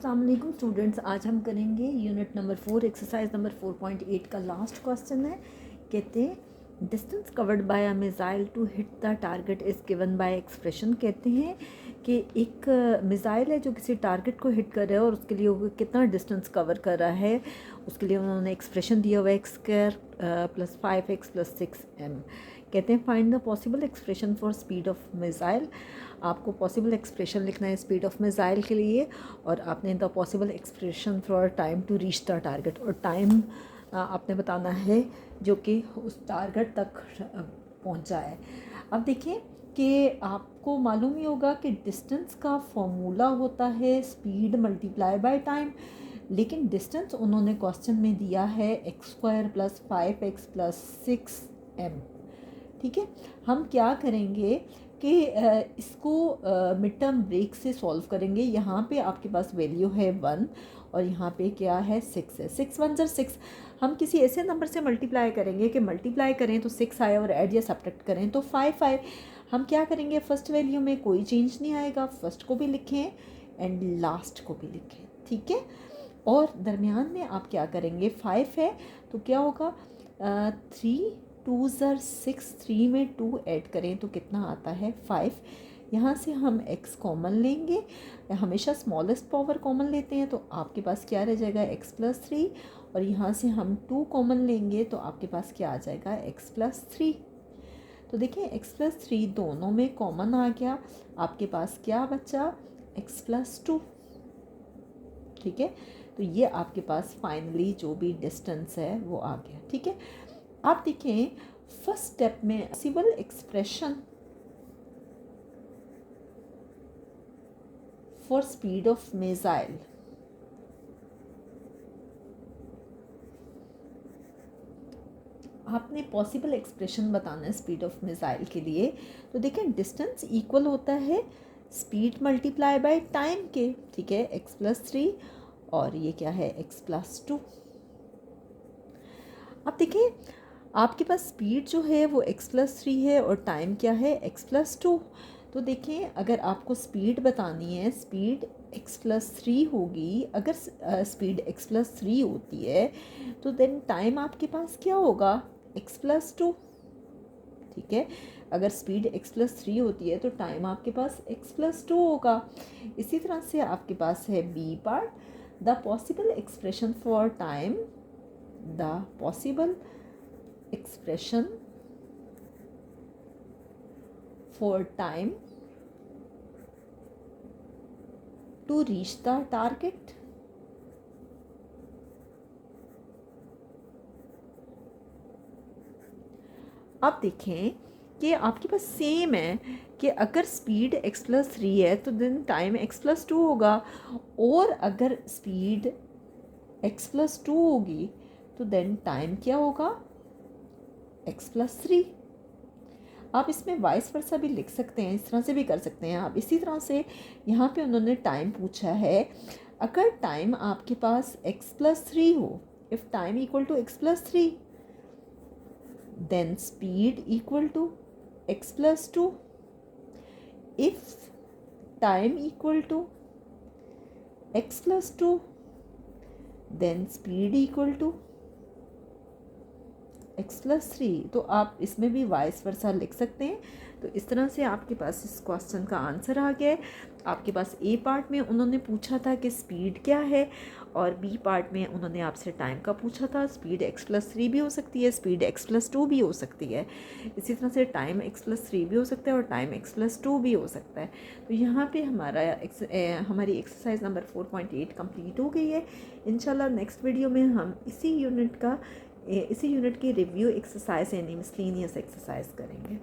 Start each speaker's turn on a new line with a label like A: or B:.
A: अस्सलाम वालेकुम स्टूडेंट्स। आज हम करेंगे यूनिट नंबर 4 एक्सरसाइज नंबर 4.8 का लास्ट क्वेश्चन है। कहते हैं distance covered by a missile to hit the target is given by expression. कहते हैं कि एक मिसाइल है जो किसी टारगेट को हिट कर रहा है और उसके लिए वो कितना डिस्टेंस कवर कर रहा है, उसके लिए उन्होंने एक्सप्रेशन दिया हुआ है x² + 5x + 6m। कहते हैं find the possible expression for speed of missile. आपको पॉसिबल एक्सप्रेशन लिखना है स्पीड ऑफ मिसाइल के लिए और आपने the possible expression for time to reach the target, और टाइम आपने बताना है जो कि उस टारगेट तक पहुंचा है। अब देखिए कि आपको मालूम ही होगा कि डिस्टेंस का फॉर्मूला होता है स्पीड मल्टीप्लाई बाय टाइम, लेकिन डिस्टेंस उन्होंने क्वेश्चन में दिया है x² + 5x + 6m। ठीक है, हम क्या करेंगे कि इसको मिड टर्म ब्रेक से सॉल्व करेंगे। यहाँ पे आपके पास वैल्यू है 1 और यहाँ पे क्या है 6 है। 6 1 ज़र 6 हम किसी ऐसे नंबर से मल्टीप्लाई करेंगे कि मल्टीप्लाई करें तो 6 आए और ऐड या सब्ट्रैक्ट करें तो 5 आए। हम क्या करेंगे, फर्स्ट वैल्यू में कोई चेंज नहीं आएगा, फर्स्ट को भी लिखें एंड लास्ट को भी लिखें। ठीक है, और दरमियान में आप क्या करेंगे, 5 है तो क्या होगा 3 2 ज़र 6, 3 में 2 ऐड करें तो कितना आता है 5। यहाँ से हम x कॉमन लेंगे, हमेशा स्मॉलेस्ट पावर कॉमन लेते हैं, तो आपके पास क्या रह जाएगा x + 3, और यहाँ से हम 2 कॉमन लेंगे तो आपके पास क्या आ जाएगा x + 3। तो देखिए x + 3 दोनों में कॉमन आ गया, आपके पास क्या बचा x + 2। ठीक है, तो ये आपके पास फाइनली जो भी डिस्टेंस है वो आ गया। ठीक है, आप देखें फर्स्ट स्टेप में possible expression for speed of missile. आपने पॉसिबल एक्सप्रेशन बताना है स्पीड ऑफ मिसाइल के लिए। तो देखें डिस्टेंस इक्वल होता है स्पीड मल्टीप्लाई बाय टाइम के। ठीक है, x + 3 और ये क्या है x + 2। अब देखिए आपके पास स्पीड जो है वो x + 3 है और टाइम क्या है x + 2। तो देखें अगर आपको स्पीड बतानी है, स्पीड x + 3 होगी। अगर स्पीड x + 3 होती है तो देन टाइम आपके पास क्या होगा x + 2। ठीक है, अगर स्पीड x + 3 होती है तो टाइम आपके पास x + 2 होगा। इसी तरह से आपके पास है B part, the possible expression for time, the possible expression for time to reach the target। अब देखें कि आपके पास सेम है कि अगर स्पीड x + 3 है तो देन टाइम x + 2 होगा, और अगर स्पीड x + 2 होगी तो देन टाइम क्या होगा x + 3। आप इसमें वाइस वर्सा भी लिख सकते हैं, इस तरह से भी कर सकते हैं आप। इसी तरह से यहाँ पे उन्होंने टाइम पूछा है, अगर टाइम आपके पास x + 3 हो, if time equal to x + 3 then speed equal to x + 2। If time equal to x + 2 then speed equal to x + 3। तो आप इसमें भी वाइस वर्सा लिख सकते हैं। तो इस तरह से आपके पास इस क्वेश्चन का आंसर आ गया है। आपके पास ए पार्ट में उन्होंने पूछा था कि स्पीड क्या है, और बी पार्ट में उन्होंने आपसे टाइम का पूछा था। स्पीड x + 3 भी हो सकती है, स्पीड x + 2 भी हो सकती है, इसी तरह से टाइम x + 3 भी हो सकता है और टाइम x + 2 भी हो सकता है। तो यहाँ पे हमारी एक्सरसाइज नंबर 4.8 कंप्लीट हो गई है। इंशाल्लाह नेक्स्ट वीडियो में हम इसी यूनिट की रिव्यू एक्सरसाइज यानी मिसलेनियस एक्सरसाइज करेंगे।